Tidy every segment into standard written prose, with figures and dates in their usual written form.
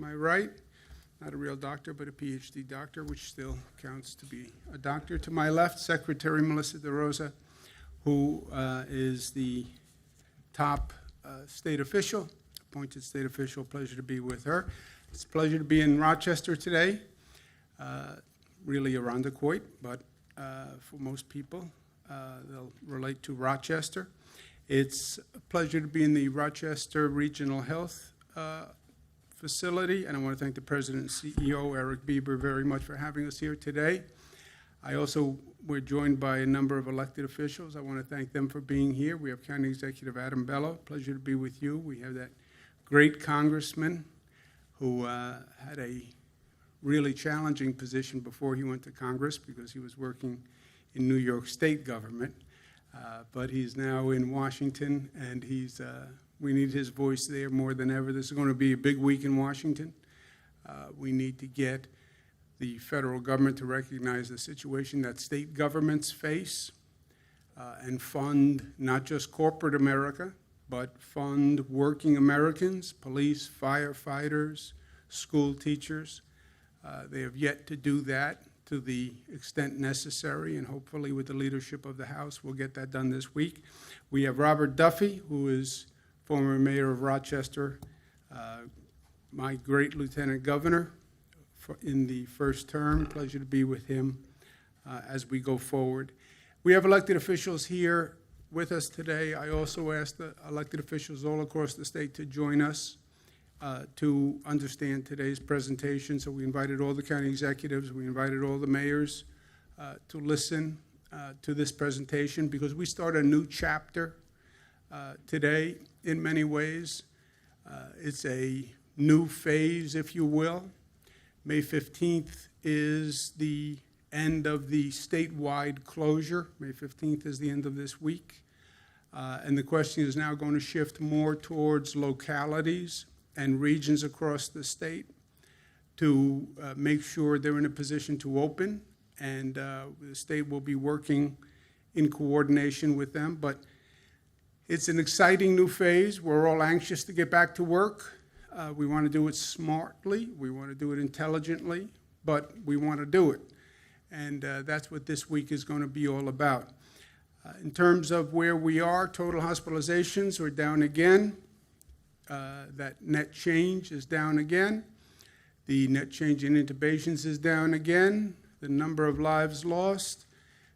my right, not a real doctor, but a PhD doctor, which still counts to be a doctor. To my left, Secretary Melissa DeRosa, who is the top state official, appointed state official. Pleasure to be with her. It's a pleasure to be in Rochester today. Really Irondequoit, but for most people, they'll relate to Rochester. It's a pleasure to be in the Rochester Regional Health Facility, and I want to thank the President and CEO, Eric Bieber, very much for having us here today. We're joined by a number of elected officials. I want to thank them for being here. We have County Executive Adam Bello. Pleasure to be with you. We have that great congressman who had a really challenging position before he went to Congress because he was working in New York State government. But he's now in Washington, and we need his voice there more than ever. This is going to be a big week in Washington. We need to get the federal government to recognize the situation that state governments face and fund not just corporate America, but fund working Americans, police, firefighters, school teachers. They have yet to do that to the extent necessary, and hopefully with the leadership of the House, we'll get that done this week. We have Robert Duffy, who is former mayor of Rochester, my great lieutenant governor in the first term. Pleasure to be with him as we go forward. We have elected officials here with us today. I also asked the elected officials all across the state to join us to understand today's presentation. So we invited all the county executives, we invited all the mayors to listen to this presentation, because we start a new chapter today in many ways. It's a new phase, if you will. May 15th is the end of the statewide closure. May 15th is the end of this week. And the question is now going to shift more towards localities and regions across the state to make sure they're in a position to open. And the state will be working in coordination with them. But it's an exciting new phase. We're all anxious to get back to work. We want to do it smartly, we want to do it intelligently, but we want to do it. And that's what this week is going to be all about. In terms of where we are, total hospitalizations are down again. That net change is down again. The net change in intubations is down again. The number of lives lost,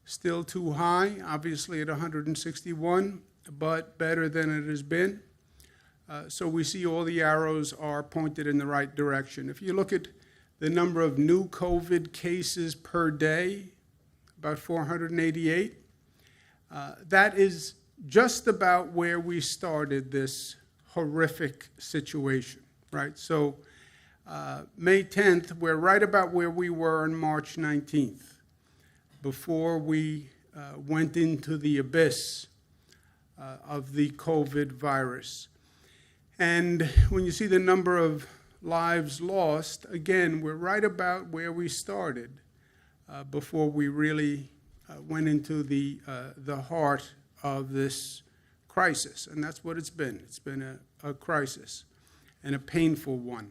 still too high, obviously at 161, but better than it has been. So we see all the arrows are pointed in the right direction. If you look at the number of new COVID cases per day, about 488, that is just about where we started this horrific situation, right? So May 10th, we're right about where we were on March 19th, before we went into the abyss of the COVID virus. And when you see the number of lives lost, again, we're right about where we started before we really went into the heart of this crisis. And that's what it's been. It's been a crisis, and a painful one.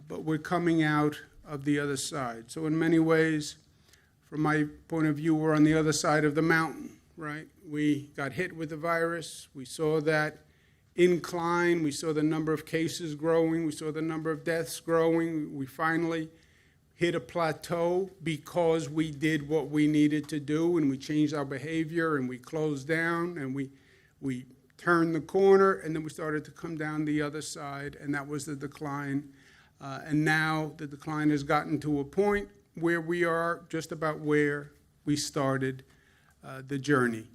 But we're coming out of the other side. So in many ways, from my point of view, we're on the other side of the mountain, right? We got hit with the virus. We saw that incline. We saw the number of cases growing. We saw the number of deaths growing. We finally hit a plateau because we did what we needed to do, and we changed our behavior, and we closed down, and we turned the corner, and then we started to come down the other side, and that was the decline. And now the decline has gotten to a point where we are just about where we started the journey.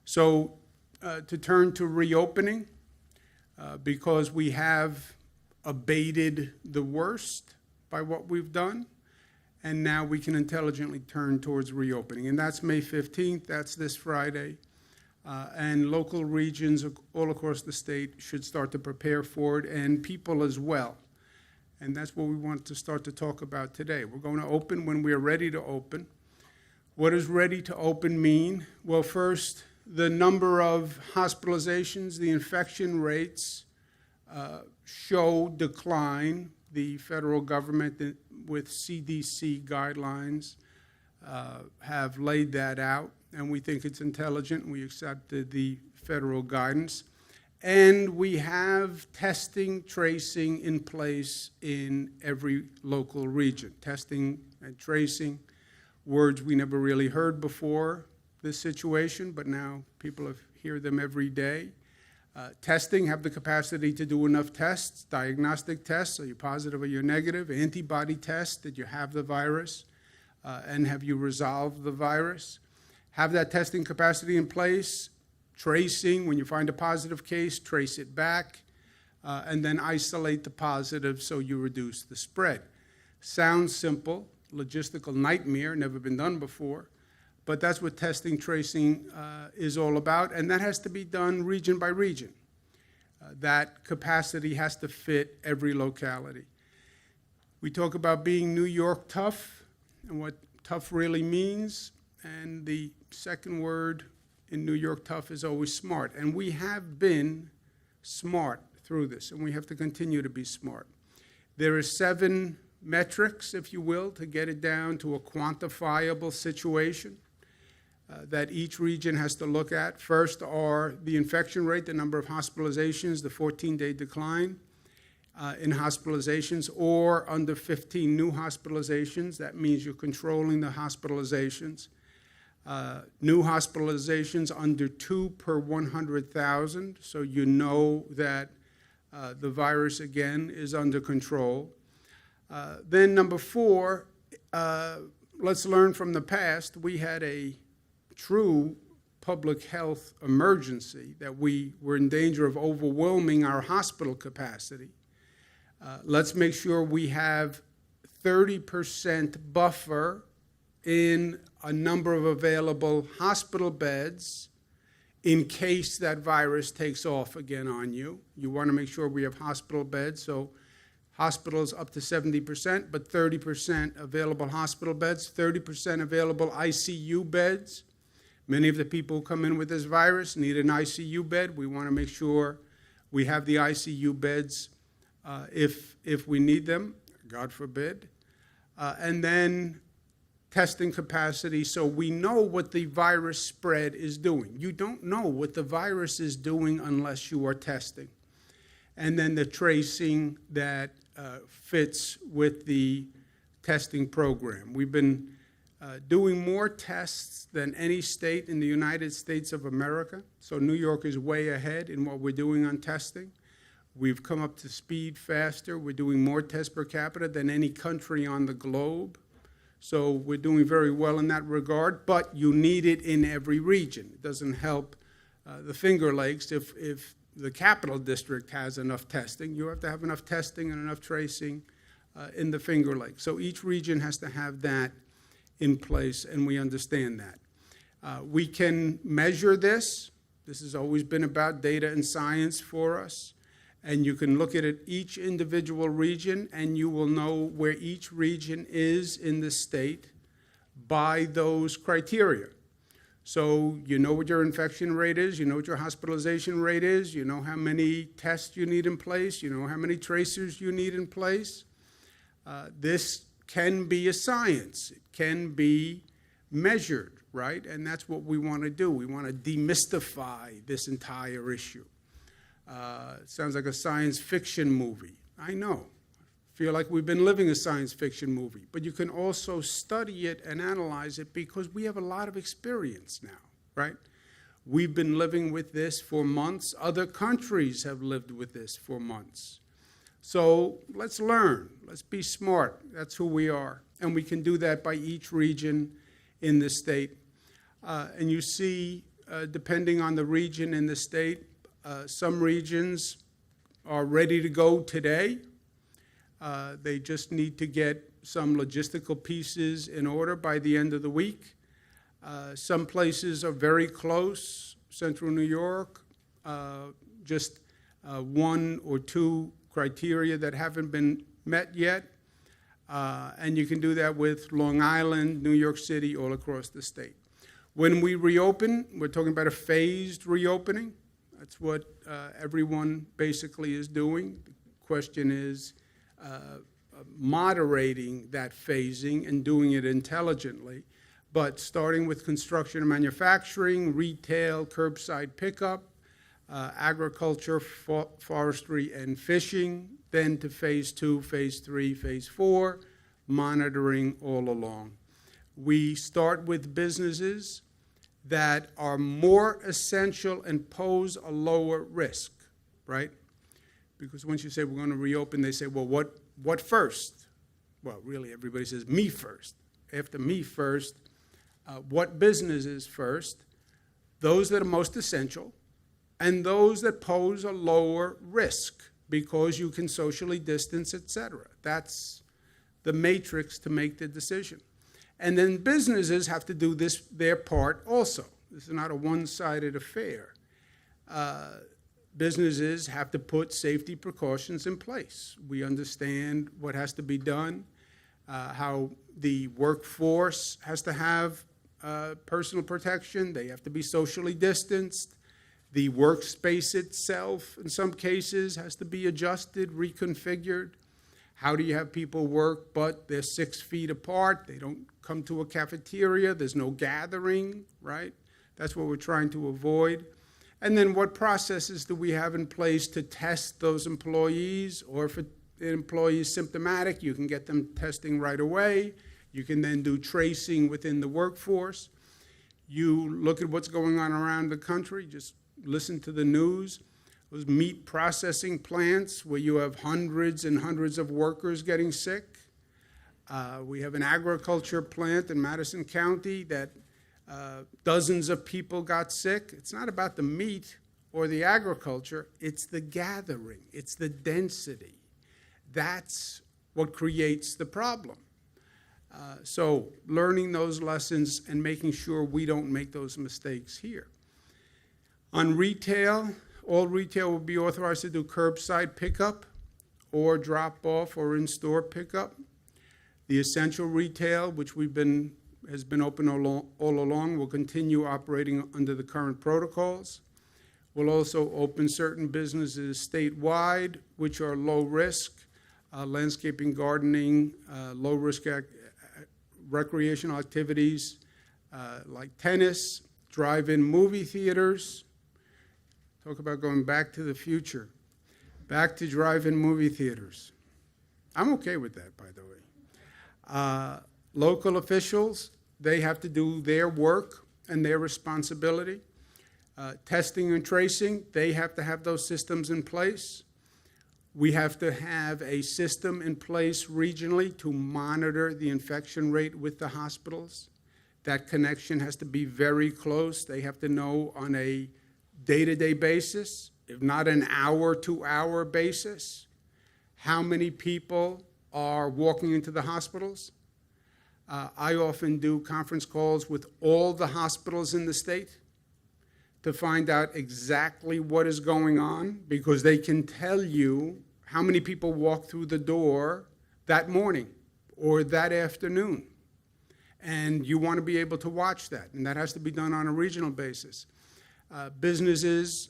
So to turn to reopening, because we have abated the worst by what we've done, and now we can intelligently turn towards reopening. And that's May 15th, that's this Friday, and local regions all across the state should start to prepare for it, and people as well. And that's what we want to start to talk about today. We're going to open when we are ready to open. What does ready to open mean? Well, first, the number of hospitalizations, the infection rates show decline the federal government with CDC guidelines have laid that out, and we think it's intelligent. We accepted the federal guidance. And we have testing, tracing in place in every local region. Testing and tracing, words we never really heard before this situation, but now people hear them every day. Testing, have the capacity to do enough tests, diagnostic tests, are you positive or you're negative, antibody tests, did you have the virus, and have you resolved the virus? Have that testing capacity in place. Tracing, when you find a positive case, trace it back, and then isolate the positive so you reduce the spread. Sounds simple, logistical nightmare, never been done before, but that's what testing, tracing is all about, and that has to be done region by region. That capacity has to fit every locality. We talk about being New York tough and what tough really means, and the second word in New York tough is always smart, and we have been smart through this, and we have to continue to be smart. There are 7 metrics, if you will, to get it down to a quantifiable situation that each region has to look at. First are the infection rate, the number of hospitalizations, the 14-day decline in hospitalizations, or under 15 new hospitalizations. That means you're controlling the hospitalizations. New hospitalizations under 2 per 100,000, so you know that the virus, again, is under control. Then number 4, let's learn from the past. We had a true public health emergency that we were in danger of overwhelming our hospital capacity. Let's make sure we have 30% buffer in a number of available hospital beds in case that virus takes off again on you. You want to make sure we have hospital beds, so hospitals up to 70%, but 30% available hospital beds, 30% available ICU beds. Many of the people who come in with this virus need an ICU bed. We want to make sure we have the ICU beds if we need them, God forbid. And then testing capacity so we know what the virus spread is doing. You don't know what the virus is doing unless you are testing. And then the tracing that fits with the testing program. We've been doing more tests than any state in the United States of America. So New York is way ahead in what we're doing on testing. We've come up to speed faster. We're doing more tests per capita than any country on the globe. So we're doing very well in that regard, but you need it in every region. It doesn't help the Finger Lakes if the Capital District has enough testing. You have to have enough testing and enough tracing in the Finger Lakes. So each region has to have that in place, and we understand that. We can measure this. This has always been about data and science for us. And you can look at it, each individual region, and you will know where each region is in the state by those criteria. So you know what your infection rate is, you know what your hospitalization rate is, you know how many tests you need in place, you know how many tracers you need in place. This can be a science. It can be measured, right? And that's what we want to do. We want to demystify this entire issue. It sounds like a science fiction movie. I know. I feel like we've been living a science fiction movie. But you can also study it and analyze it because we have a lot of experience now, right? We've been living with this for months. Other countries have lived with this for months. So let's learn. Let's be smart. That's who we are. And we can do that by each region in the state. And you see, depending on the region in the state, some regions are ready to go today. They just need to get some logistical pieces in order by the end of the week. Some places are very close, Central New York, just 1 or 2 criteria that haven't been met yet. And you can do that with Long Island, New York City, all across the state. When we reopen, we're talking about a phased reopening. That's what everyone basically is doing. The question is, moderating that phasing and doing it intelligently, but starting with construction and manufacturing, retail, curbside pickup, agriculture, forestry, and fishing, then to phase 2, phase 3, phase 4, monitoring all along. We start with businesses that are more essential and pose a lower risk, right? Because once you say we're going to reopen, they say, well, what first? Well, really, everybody says me first. After me first, what businesses first? Those that are most essential and those that pose a lower risk because you can socially distance, et cetera. That's the matrix to make the decision. And then businesses have to do their part also. This is not a one-sided affair. Businesses have to put safety precautions in place. We understand what has to be done, how the workforce has to have personal protection. They have to be socially distanced. The workspace itself, in some cases, has to be adjusted, reconfigured. How do you have people work, but they're 6 feet apart? They don't come to a cafeteria. There's no gathering, right? That's what we're trying to avoid. And then what processes do we have in place to test those employees? Or if an employee is symptomatic, you can get them testing right away. You can then do tracing within the workforce. You look at what's going on around the country, just listen to the news. Those meat processing plants where you have hundreds and hundreds of workers getting sick. We have an agriculture plant in Madison County that dozens of people got sick. It's not about the meat or the agriculture, it's the gathering, it's the density. That's what creates the problem. So learning those lessons and making sure we don't make those mistakes here. On retail, all retail will be authorized to do curbside pickup or drop-off or in-store pickup. The essential retail, which has been open all along, will continue operating under the current protocols. We'll also open certain businesses statewide, which are low risk, landscaping, gardening, low risk recreational activities like tennis, drive-in movie theaters. Talk about going back to the future. Back to drive-in movie theaters. I'm okay with that, by the way. Local officials, they have to do their work and their responsibility. Testing and tracing, they have to have those systems in place. We have to have a system in place regionally to monitor the infection rate with the hospitals. That connection has to be very close. They have to know on a day-to-day basis, if not an hour-to-hour basis, how many people are walking into the hospitals. I often do conference calls with all the hospitals in the state to find out exactly what is going on, because they can tell you how many people walk through the door that morning or that afternoon. And you want to be able to watch that, and that has to be done on a regional basis. Businesses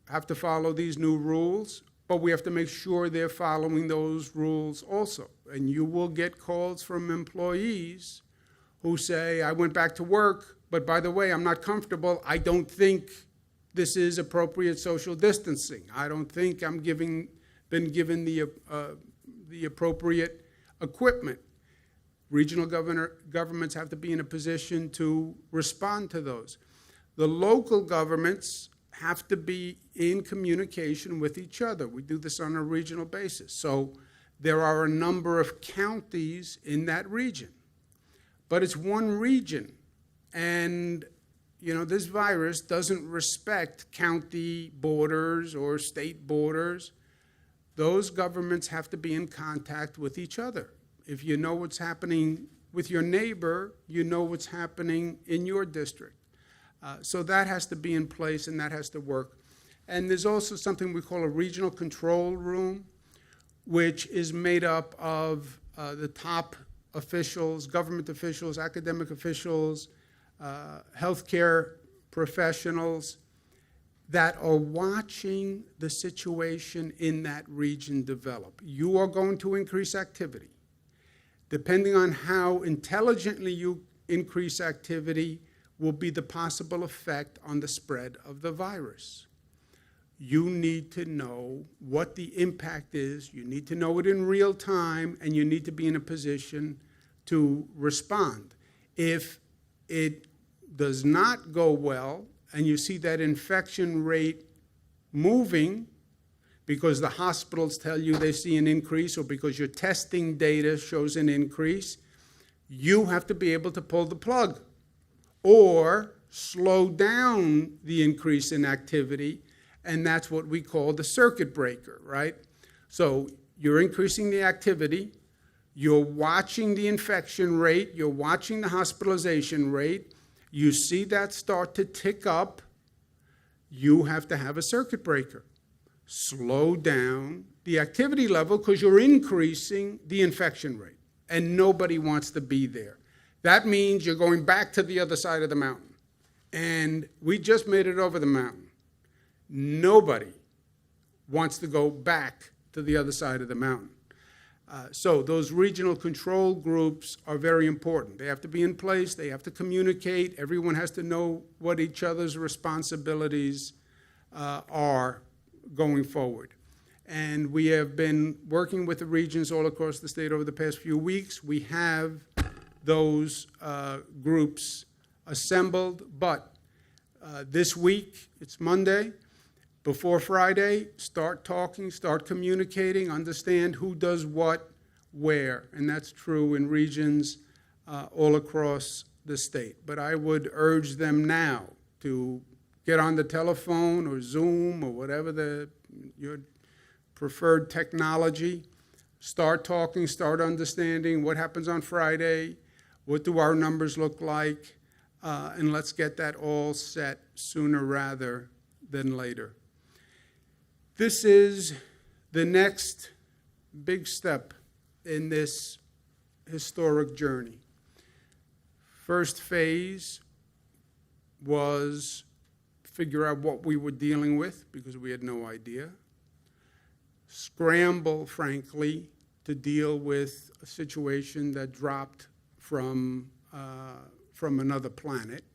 have to follow these new rules, but we have to make sure they're following those rules also. And you will get calls from employees who say, I went back to work, but by the way, I'm not comfortable. I don't think this is appropriate social distancing. I don't think I'm been given the appropriate equipment. Regional governments have to be in a position to respond to those. The local governments have to be in communication with each other. We do this on a regional basis. So there are a number of counties in that region, but it's one region. And, this virus doesn't respect county borders or state borders. Those governments have to be in contact with each other. If you know what's happening with your neighbor, you know what's happening in your district. So that has to be in place, and that has to work. And there's also something we call a regional control room, which is made up of the top officials, government officials, academic officials, healthcare professionals. that are watching the situation in that region develop. You are going to increase activity. Depending on how intelligently you increase activity will be the possible effect on the spread of the virus. You need to know what the impact is, you need to know it in real time, and you need to be in a position to respond. If it does not go well, and you see that infection rate moving because the hospitals tell you they see an increase or because your testing data shows an increase, you have to be able to pull the plug or slow down the increase in activity, and that's what we call the circuit breaker, right? So you're increasing the activity, you're watching the infection rate, you're watching the hospitalization rate, you see that start to tick up, you have to have a circuit breaker. Slow down the activity level because you're increasing the infection rate, and nobody wants to be there. That means you're going back to the other side of the mountain, and we just made it over the mountain. Nobody wants to go back to the other side of the mountain. So those regional control groups are very important. They have to be in place. They have to communicate. Everyone has to know what each other's responsibilities are going forward. And we have been working with the regions all across the state over the past few weeks. We have those groups assembled, but this week, it's Monday, before Friday, start talking, start communicating, understand who does what, where, and that's true in regions all across the state. But I would urge them now to get on the telephone or Zoom or whatever your preferred technology, start talking, start understanding what happens on Friday, what do our numbers look like, and let's get that all set sooner rather than later. This is the next big step in this historic journey. First phase was figure out what we were dealing with because we had no idea. Scramble, frankly, to deal with a situation that dropped from another planet.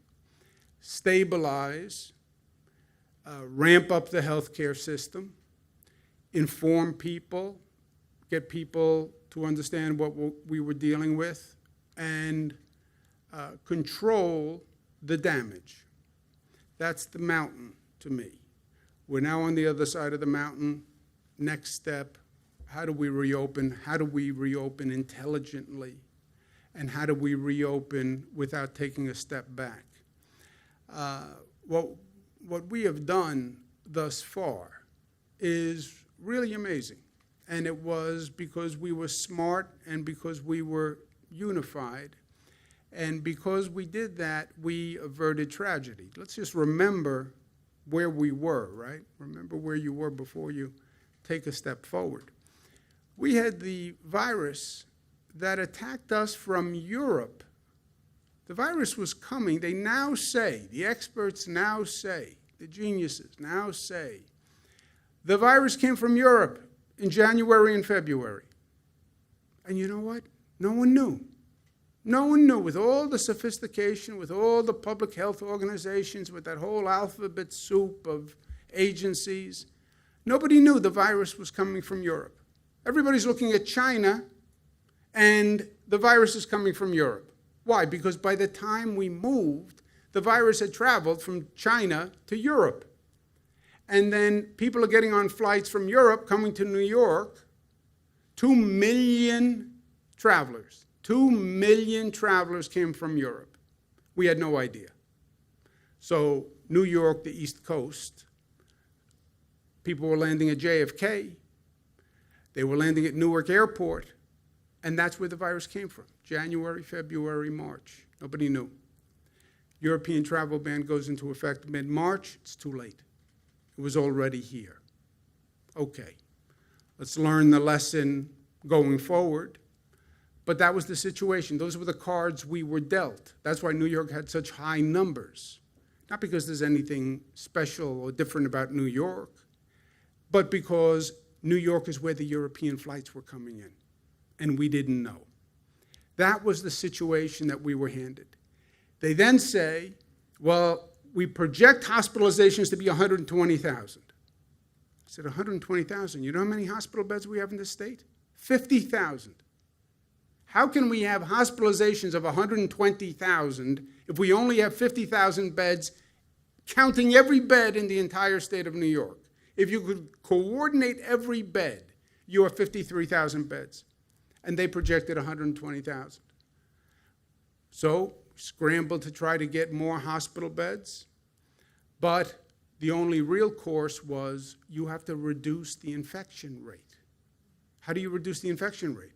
Stabilize. Ramp up the healthcare system, inform people, get people to understand what we were dealing with, and control the damage. That's the mountain to me. We're now on the other side of the mountain. Next step, how do we reopen? How do we reopen intelligently? And how do we reopen without taking a step back? What we have done thus far is really amazing. And it was because we were smart and because we were unified. And because we did that, we averted tragedy. Let's just remember where we were, right? Remember where you were before you take a step forward. We had the virus that attacked us from Europe. The virus was coming. They now say, the experts now say, the geniuses now say, the virus came from Europe in January and February. And you know what? No one knew. No one knew, with all the sophistication, with all the public health organizations, with that whole alphabet soup of agencies, nobody knew the virus was coming from Europe. Everybody's looking at China, and the virus is coming from Europe. Why? Because by the time we moved, the virus had traveled from China to Europe. And then people are getting on flights from Europe coming to New York. 2 million travelers. 2 million travelers came from Europe. We had no idea. So New York, the East Coast, people were landing at JFK. They were landing at Newark Airport. And that's where the virus came from. January, February, March. Nobody knew. European travel ban goes into effect mid-March. It's too late. It was already here. Okay, let's learn the lesson going forward. But that was the situation. Those were the cards we were dealt. That's why New York had such high numbers. not because there's anything special or different about New York, but because New York is where the European flights were coming in, and we didn't know. That was the situation that we were handed. They then say, well, we project hospitalizations to be 120,000. I said, 120,000? You know how many hospital beds we have in this state? 50,000. How can we have hospitalizations of 120,000 if we only have 50,000 beds, counting every bed in the entire state of New York? If you could coordinate every bed, you have 53,000 beds. And they projected 120,000. So, scrambled to try to get more hospital beds. But the only real course was you have to reduce the infection rate. How do you reduce the infection rate?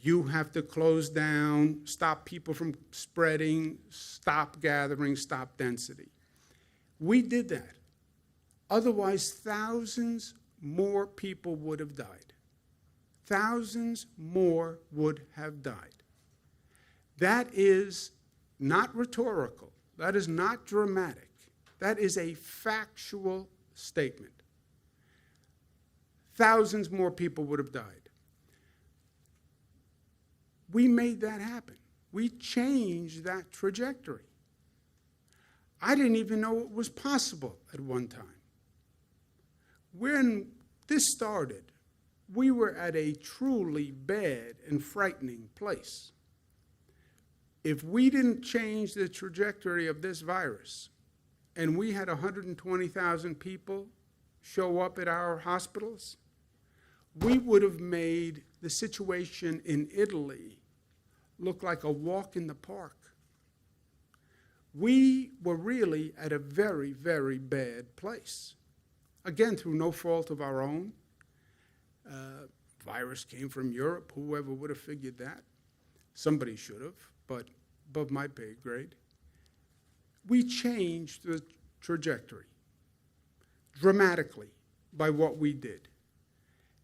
You have to close down, stop people from spreading, stop gathering, stop density. We did that. Otherwise, thousands more people would have died. Thousands more would have died. That is not rhetorical. That is not dramatic. That is a factual statement. Thousands more people would have died. We made that happen. We changed that trajectory. I didn't even know it was possible at one time. When this started, we were at a truly bad and frightening place. If we didn't change the trajectory of this virus, and we had 120,000 people show up at our hospitals, we would have made the situation in Italy look like a walk in the park. We were really at a very, very bad place. Again, through no fault of our own. Virus came from Europe. Whoever would have figured that? Somebody should have, but above my pay grade. We changed the trajectory dramatically by what we did.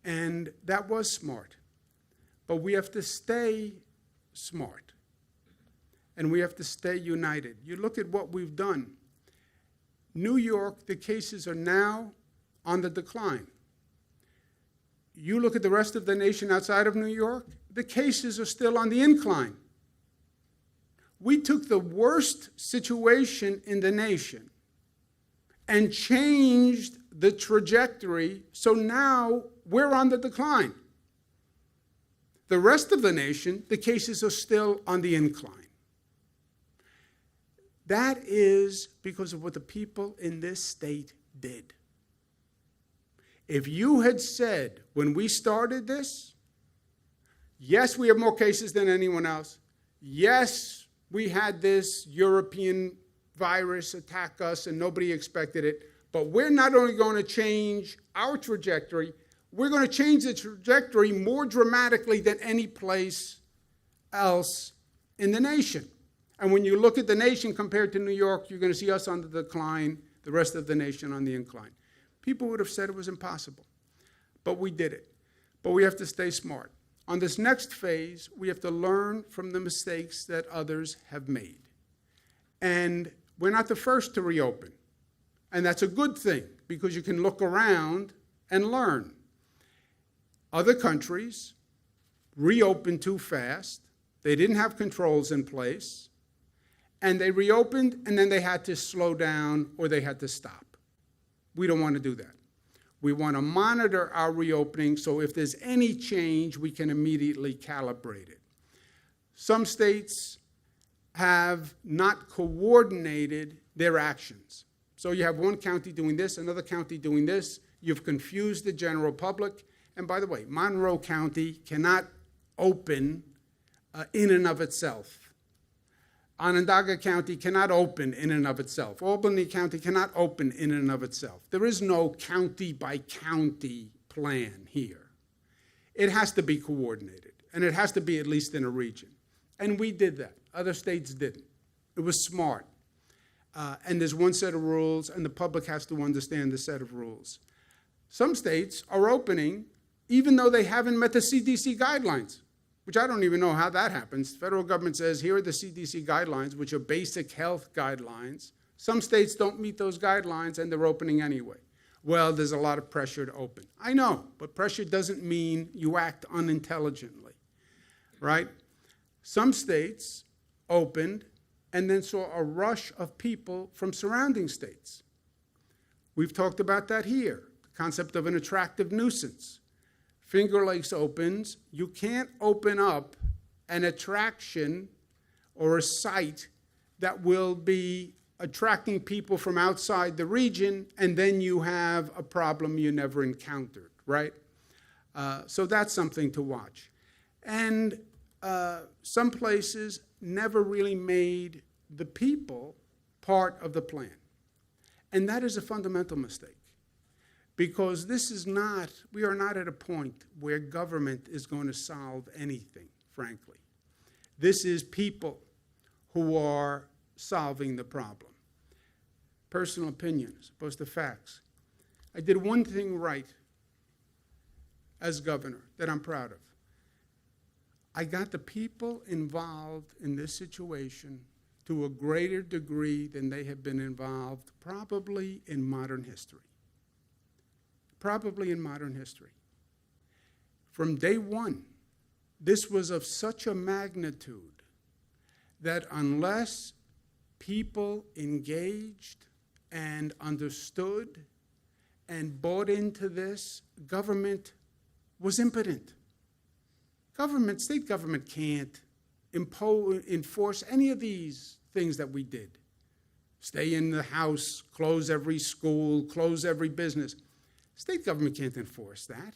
And that was smart. But we have to stay smart. And we have to stay united. You look at what we've done. New York, the cases are now on the decline. You look at the rest of the nation outside of New York, the cases are still on the incline. We took the worst situation in the nation and changed the trajectory, so now we're on the decline. The rest of the nation, the cases are still on the incline. That is because of what the people in this state did. If you had said, when we started this, yes, we have more cases than anyone else. Yes, we had this European virus attack us and nobody expected it, but we're not only going to change our trajectory, we're going to change the trajectory more dramatically than any place else in the nation. And when you look at the nation compared to New York, you're going to see us on the decline, the rest of the nation on the incline. People would have said it was impossible, but we did it. But we have to stay smart. On this next phase, we have to learn from the mistakes that others have made. And we're not the first to reopen. And that's a good thing, because you can look around and learn. Other countries reopened too fast. They didn't have controls in place. And they reopened, and then they had to slow down or they had to stop. We don't want to do that. We want to monitor our reopening, so if there's any change, we can immediately calibrate it. Some states have not coordinated their actions. So you have one county doing this, another county doing this. You've confused the general public. And by the way, Monroe County cannot open in and of itself. Onondaga County cannot open in and of itself. Albany County cannot open in and of itself. There is no county-by-county plan here. It has to be coordinated, and it has to be at least in a region. And we did that. Other states didn't. It was smart. And there's one set of rules, and the public has to understand the set of rules. Some states are opening even though they haven't met the CDC guidelines, which I don't even know how that happens. The federal government says, here are the CDC guidelines, which are basic health guidelines. Some states don't meet those guidelines and they're opening anyway. Well, there's a lot of pressure to open. I know, but pressure doesn't mean you act unintelligently, right? Some states opened and then saw a rush of people from surrounding states. We've talked about that here, the concept of an attractive nuisance. Finger Lakes opens, you can't open up an attraction or a site that will be attracting people from outside the region, and then you have a problem you never encountered, right? So that's something to watch. And some places never really made the people part of the plan. And that is a fundamental mistake, because we are not at a point where government is going to solve anything, frankly. This is people who are solving the problem. Personal opinion as opposed to facts. I did one thing right as governor that I'm proud of. I got the people involved in this situation to a greater degree than they have been involved probably in modern history. Probably in modern history. From day one, this was of such a magnitude that unless people engaged and understood and bought into this, government was impotent. State government can't enforce any of these things that we did. Stay in the house, close every school, close every business. State government can't enforce that.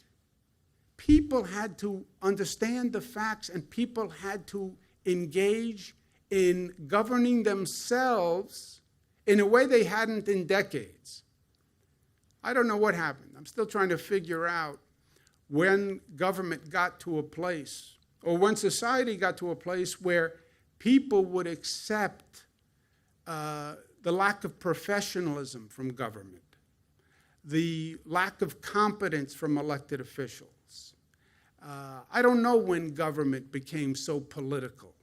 People had to understand the facts, and people had to engage in governing themselves in a way they hadn't in decades. I don't know what happened. I'm still trying to figure out when government got to a place, or when society got to a place where people would accept the lack of professionalism from government, the lack of competence from elected officials. I don't know when government became so political,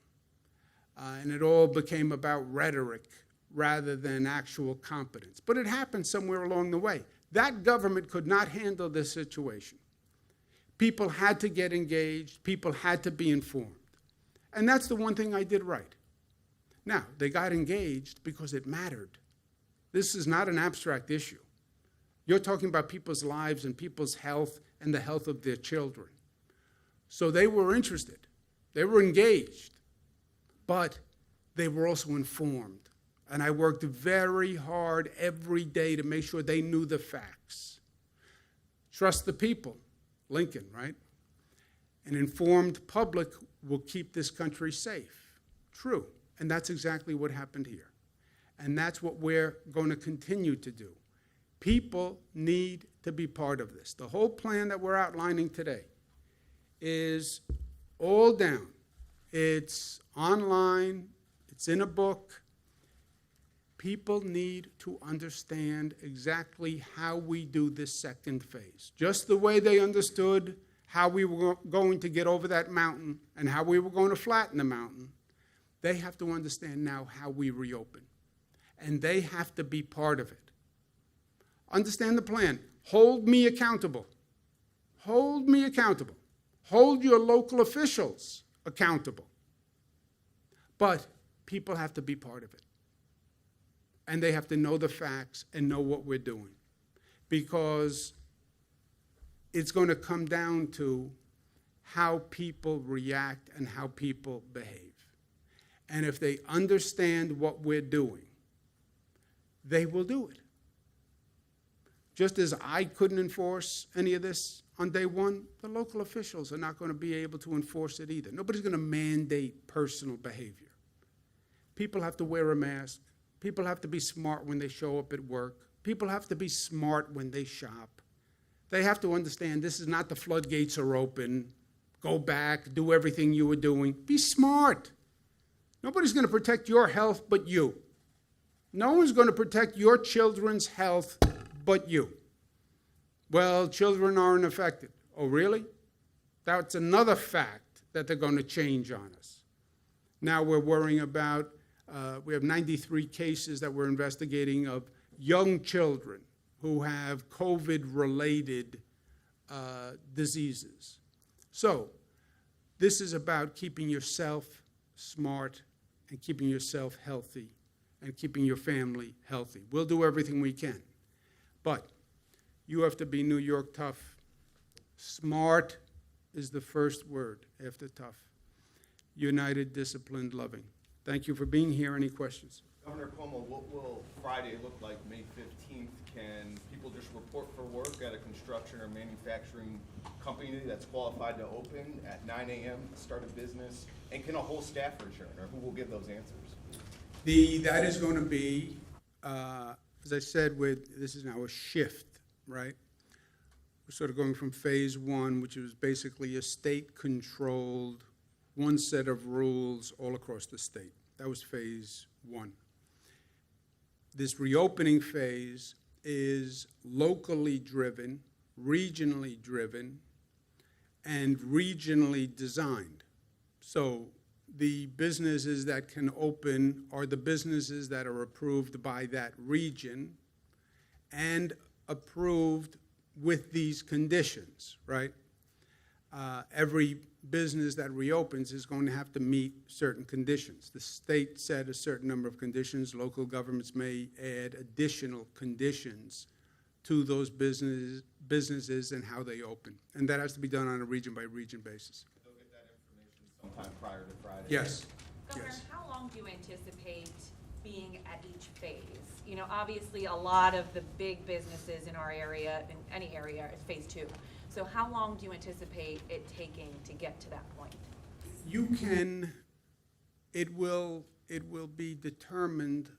and it all became about rhetoric rather than actual competence. But it happened somewhere along the way. That government could not handle this situation. People had to get engaged. People had to be informed. And that's the one thing I did right. Now, they got engaged because it mattered. This is not an abstract issue. You're talking about people's lives and people's health and the health of their children. So they were interested. They were engaged. But they were also informed. And I worked very hard every day to make sure they knew the facts. Trust the people. Lincoln, right? An informed public will keep this country safe. True. And that's exactly what happened here. And that's what we're going to continue to do. People need to be part of this. The whole plan that we're outlining today is all down. It's online. It's in a book. People need to understand exactly how we do this second phase. Just the way they understood how we were going to get over that mountain and how we were going to flatten the mountain, they have to understand now how we reopen. And they have to be part of it. Understand the plan. Hold me accountable. Hold me accountable. Hold your local officials accountable. But people have to be part of it. And they have to know the facts and know what we're doing. Because it's going to come down to how people react and how people behave. And if they understand what we're doing, they will do it. Just as I couldn't enforce any of this on day one, the local officials are not going to be able to enforce it either. Nobody's going to mandate personal behavior. People have to wear a mask. People have to be smart when they show up at work. People have to be smart when they shop. They have to understand this is not the floodgates are open. Go back, do everything you were doing. Be smart. Nobody's going to protect your health but you. No one's going to protect your children's health but you. Well, children aren't affected. Oh, really? That's another fact that they're going to change on us. Now we're worrying about We have 93 cases that we're investigating of young children who have COVID-related diseases. So this is about keeping yourself smart and keeping yourself healthy and keeping your family healthy. We'll do everything we can. But you have to be New York tough. Smart is the first word after tough. United, disciplined, loving. Thank you for being here. Any questions? Governor Cuomo, what will Friday look like May 15th? Can people just report for work at a construction or manufacturing company that's qualified to open at 9 a.m., start a business? And can a whole staff return, or who will give those answers? That is going to be, as I said, this is now a shift, right? We're sort of going from phase one, which was basically a state-controlled, one set of rules all across the state. That was phase one. This reopening phase is locally driven, regionally driven, and regionally designed. So the businesses that can open are the businesses that are approved by that region and approved with these conditions, right? Every business that reopens is going to have to meet certain conditions. The state set a certain number of conditions. Local governments may add additional conditions to those businesses and how they open. And that has to be done on a region-by-region basis. They'll get that information sometime prior to Friday. Yes. Governor, Yes. how long do you anticipate being at each phase? You know, obviously, a lot of the big businesses in our area, in any area, is phase two. So how long do you anticipate it taking to get to that point? It will be determined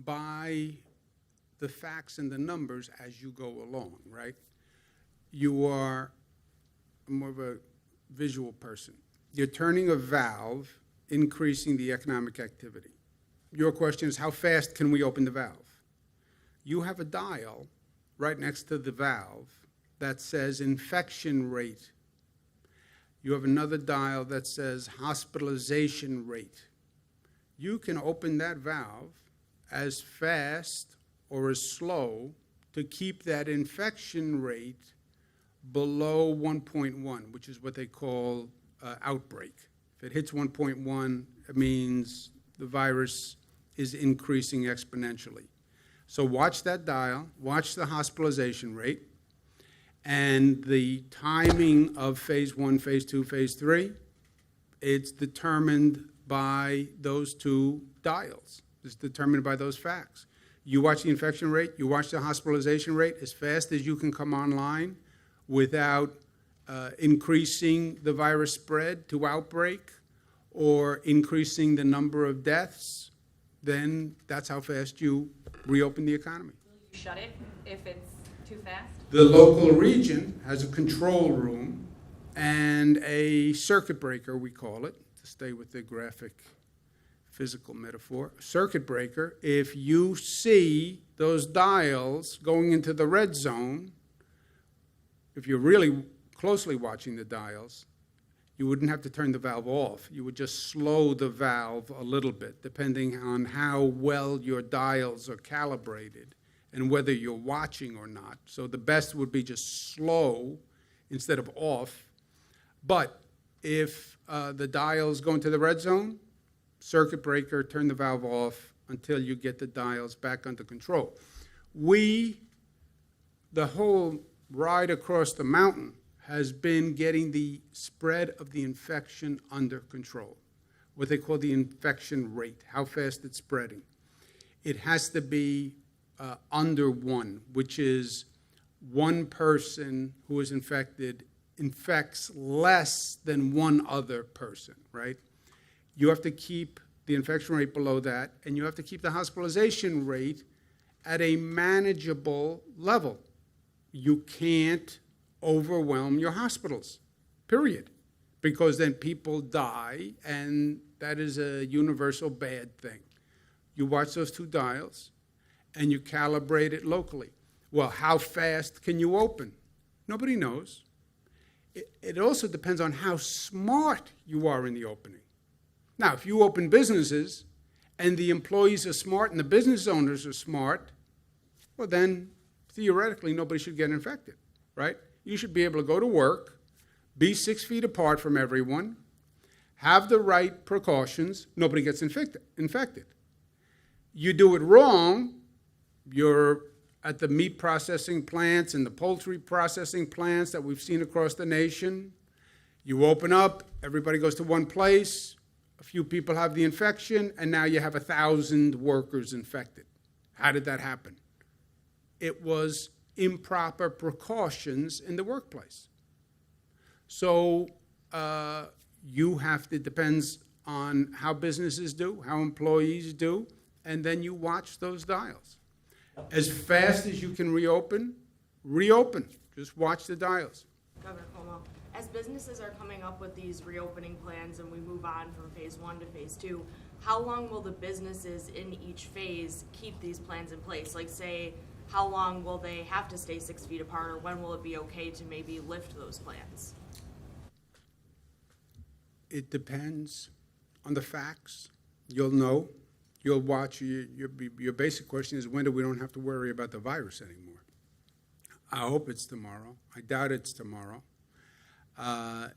by the facts and the numbers as you go along, right? I'm more of a visual person. You're turning a valve, increasing the economic activity. Your question is, how fast can we open the valve? You have a dial right next to the valve that says infection rate. You have another dial that says hospitalization rate. You can open that valve as fast or as slow to keep that infection rate below 1.1, which is what they call outbreak. If it hits 1.1, it means the virus is increasing exponentially. So watch that dial, watch the hospitalization rate, and the timing of phase one, phase two, phase three, it's determined by those two dials. It's determined by those facts. You watch the infection rate, you watch the hospitalization rate as fast as you can come online without increasing the virus spread to outbreak or increasing the number of deaths, then that's how fast you reopen the economy. Will you shut it if it's too fast? The local region has a control room and a circuit breaker, we call it, to stay with the graphic physical metaphor. Circuit breaker, if you see those dials going into the red zone, if you're really closely watching the dials, you wouldn't have to turn the valve off. You would just slow the valve a little bit, depending on how well your dials are calibrated and whether you're watching or not. So the best would be just slow instead of off. But if the dials go into the red zone, circuit breaker, turn the valve off until you get the dials back under control. The whole ride across the mountain has been getting the spread of the infection under control, what they call the infection rate, how fast it's spreading. It has to be under 1, which is one person who is infected infects less than one other person, right? You have to keep the infection rate below that, and you have to keep the hospitalization rate at a manageable level. You can't overwhelm your hospitals, period, because then people die, and that is a universal bad thing. You watch those two dials, and you calibrate it locally. Well, how fast can you open? Nobody knows. It also depends on how smart you are in the opening. Now, if you open businesses and the employees are smart and the business owners are smart, well then, theoretically, nobody should get infected, right? You should be able to go to work, be 6 feet apart from everyone, have the right precautions, nobody gets infected. You do it wrong, you're at the meat processing plants and the poultry processing plants that we've seen across the nation. You open up, everybody goes to one place, a few people have the infection, and now you have 1,000 workers infected. How did that happen? It was improper precautions in the workplace. So you have to, depends on how businesses do, how employees do, and then you watch those dials. As fast as you can reopen. Just watch the dials. Governor Cuomo, as businesses are coming up with these reopening plans and we move on from phase 1 to phase 2, how long will the businesses in each phase keep these plans in place? Like, say, how long will they have to stay 6 feet apart, or when will it be okay to maybe lift those plans? It depends on the facts. You'll know. You'll watch. Your basic question is, when do we don't have to worry about the virus anymore? I hope it's tomorrow. I doubt it's tomorrow.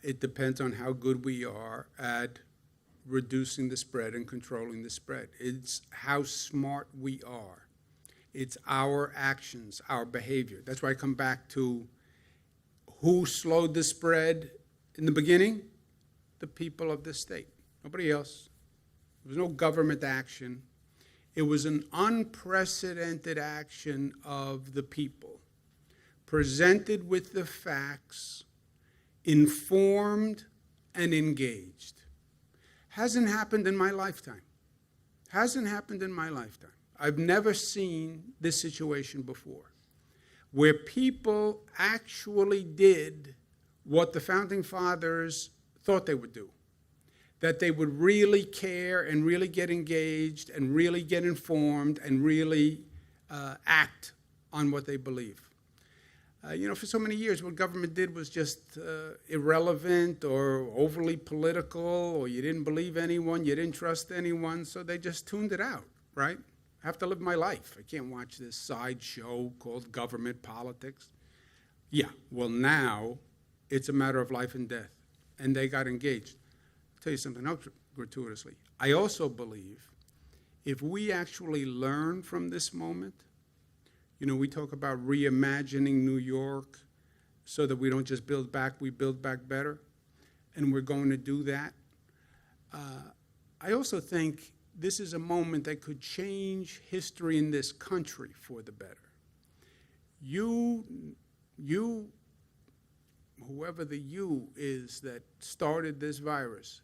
It depends on how good we are at reducing the spread and controlling the spread. It's how smart we are. It's our actions, our behavior. That's why I come back to who slowed the spread in the beginning? The people of this state. Nobody else. There was no government action. It was an unprecedented action of the people, presented with the facts, informed and engaged. Hasn't happened in my lifetime. Hasn't happened in my lifetime. I've never seen this situation before, where people actually did what the Founding Fathers thought they would do, that they would really care and really get engaged and really get informed and really act on what they believe. For so many years, what government did was just irrelevant or overly political, or you didn't believe anyone, you didn't trust anyone, so they just tuned it out, right? I have to live my life. I can't watch this sideshow called government politics. Yeah, well, now it's a matter of life and death, and they got engaged. I'll tell you something else gratuitously. I also believe if we actually learn from this moment, we talk about reimagining New York so that we don't just build back, we build back better, and we're going to do that. I also think this is a moment that could change history in this country for the better. You, whoever the you is that started this virus,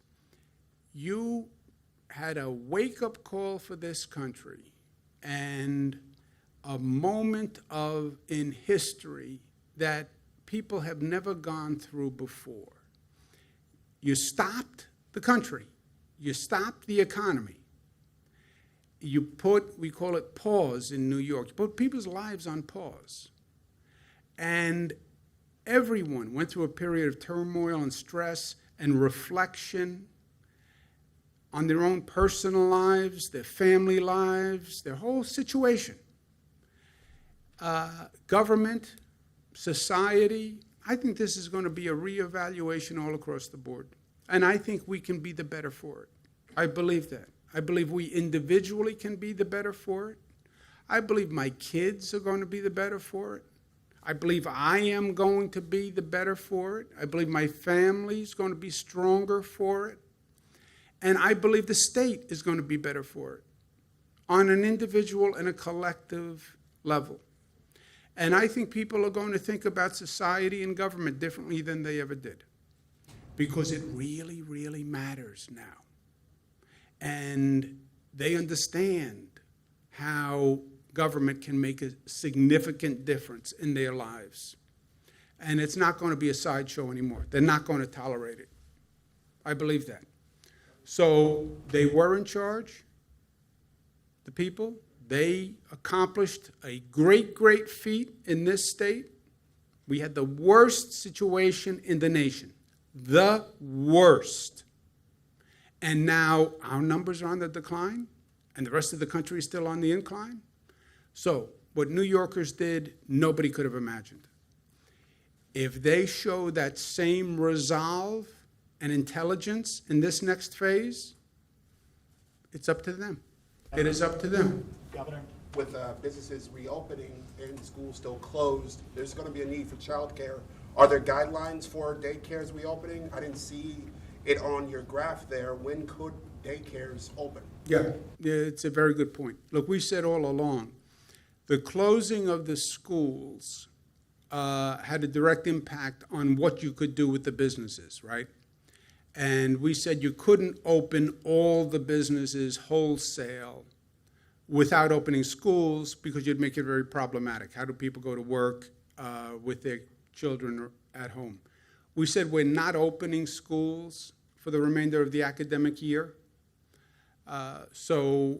you had a wake-up call for this country and a moment in history that people have never gone through before. You stopped the country. You stopped the economy. You put, we call it pause in New York, you put people's lives on pause. And everyone went through a period of turmoil and stress and reflection on their own personal lives, their family lives, their whole situation. Government, society, I think this is going to be a reevaluation all across the board. And I think we can be the better for it. I believe that. I believe we individually can be the better for it. I believe my kids are going to be the better for it. I believe I am going to be the better for it. I believe my family is going to be stronger for it. And I believe the state is going to be better for it on an individual and a collective level. And I think people are going to think about society and government differently than they ever did, because it really, really matters now. And they understand how government can make a significant difference in their lives. And it's not going to be a sideshow anymore. They're not going to tolerate it. I believe that. So they were in charge, the people. They accomplished a great, great feat in this state. We had the worst situation in the nation. The worst. And now our numbers are on the decline. and the rest of the country is still on the incline. So what New Yorkers did, nobody could have imagined. If they show that same resolve and intelligence in this next phase, it's up to them. It is up to them. Governor? With businesses reopening and schools still closed, there's going to be a need for childcare. Are there guidelines for daycares reopening? I didn't see it on your graph there. When could daycares open? Yeah, it's a very good point. Look, we said all along, the closing of the schools had a direct impact on what you could do with the businesses, right? And we said you couldn't open all the businesses wholesale without opening schools because you'd make it very problematic. How do people go to work with their children at home? We said we're not opening schools for the remainder of the academic year. So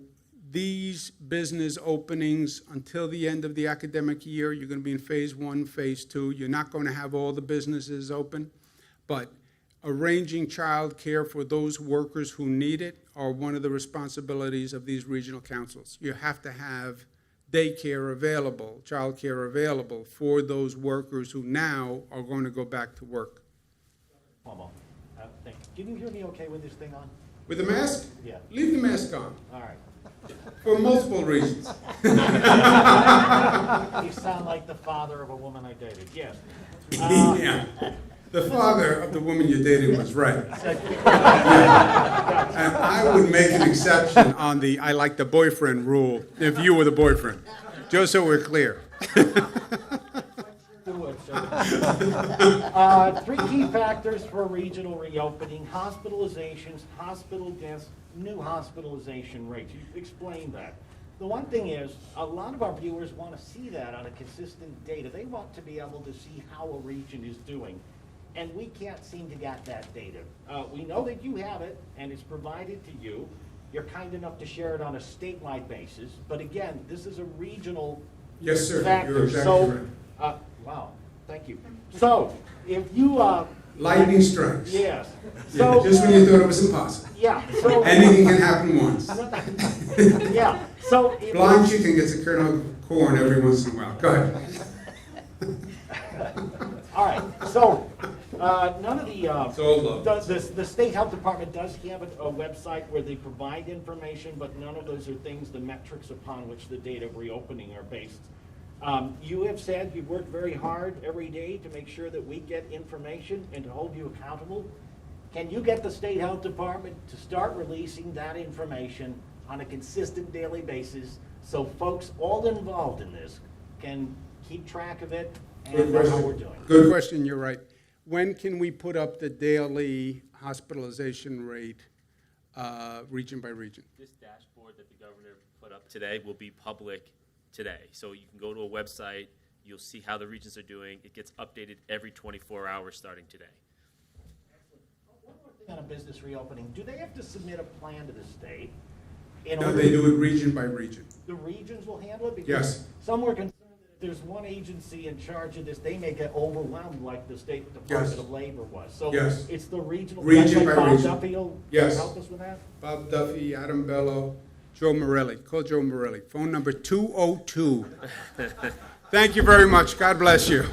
these business openings until the end of the academic year, you're going to be in phase 1, phase 2. You're not going to have all the businesses open, but arranging child care for those workers who need it are one of the responsibilities of these regional councils. You have to have daycare available, child care available for those workers who now are going to go back to work. Cuomo, thank you. Can you hear me okay with this thing on? With the mask? Yeah. Leave the mask on, All right. for multiple reasons. You sound like the father of a woman I dated, yes. Yeah. The father of the woman you dated was right. And I would make an exception on the I like the boyfriend rule if you were the boyfriend, just so we're clear. Three key factors for regional reopening: hospitalizations, hospital deaths, new hospitalization rates. You explained that. The one thing is, a lot of our viewers want to see that on a consistent data. They want to be able to see how a region is doing. And we can't seem to get that data. We know that you have it, and it's provided to you. You're kind enough to share it on a statewide basis. But again, this is a regional Yes, sir. factor. You're exactly So, right. wow, thank you. So, if you, Lightning strikes. yes. Yeah, So, just when you thought it was impossible. yeah, so, Anything can happen once. yeah, so. if- Blind chicken gets a kernel of corn every once in a while. Go ahead. All right, so, none of the, It's all love. the state health department does have a website where they provide information, but none of those are things, the metrics upon which the data of reopening are based. You have said you've worked very hard every day to make sure that we get information and to hold you accountable. Can you get the state health department to start releasing that information on a consistent daily basis so folks all involved in this can keep track of it and know how we're doing? Good question, you're right. When can we put up the daily hospitalization rate, region by region? This dashboard that the governor put up today will be public today. So you can go to a website, you'll see how the regions are doing. It gets updated every 24 hours starting today. One more thing on a business reopening, do they have to submit a plan to the state? in No, order- they do it region by region. The regions will handle it? Because Yes. some were concerned that if there's one agency in charge of this, they may get overwhelmed like the State Department Yes. of Labor was. So Yes. it's the regional. Region like by Bob region. Duffy will Yes. help us with that? Bob Duffy, Adam Bello, Joe Morelli. Call Joe Morelli. Phone number 202. Thank you very much. God bless you.